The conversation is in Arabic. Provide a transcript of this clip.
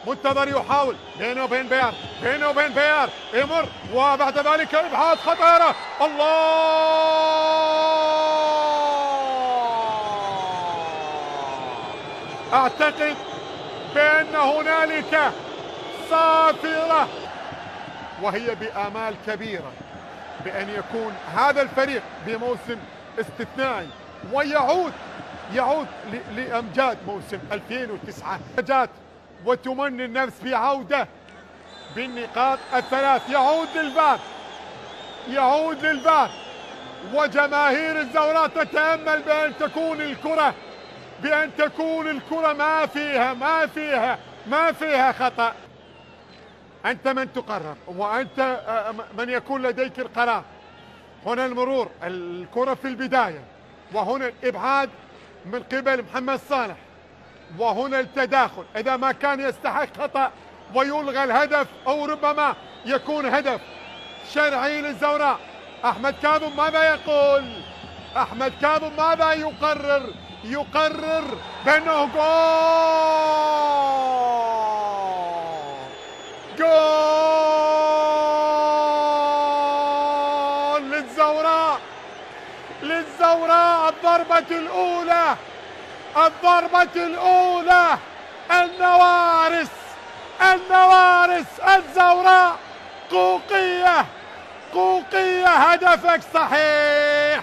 منتظر يحاول بينه وبين بيار، بينه وبين بيار يمر، وبعد ذلك ابعاد خطيره. الله، اعتقد بان هنالك صافره، وهي بآمال كبيره بأن يكون هذا الفريق بموسم استثنائي ويعود لأمجاد موسم 2009 جات وتمني النفس بعودة بالنقاط الثلاث. يعود للباب وجماهير الزوراء تتأمل بأن تكون الكرة ما فيها خطأ. أنت من تقرر وأنت من يكون لديك القرار. هنا المرور، الكرة في البداية، وهنا الإبعاد من قبل محمد صالح، وهنا التداخل إذا ما كان يستحق خطأ ويلغى الهدف أو ربما يكون هدف شرعي للزوراء. أحمد كاظم ماذا يقول؟ أحمد كاظم ماذا يقرر بأنه جول للزوراء. الضربة الأولى النوارس الزوراء. قوقية هدفك صحيح.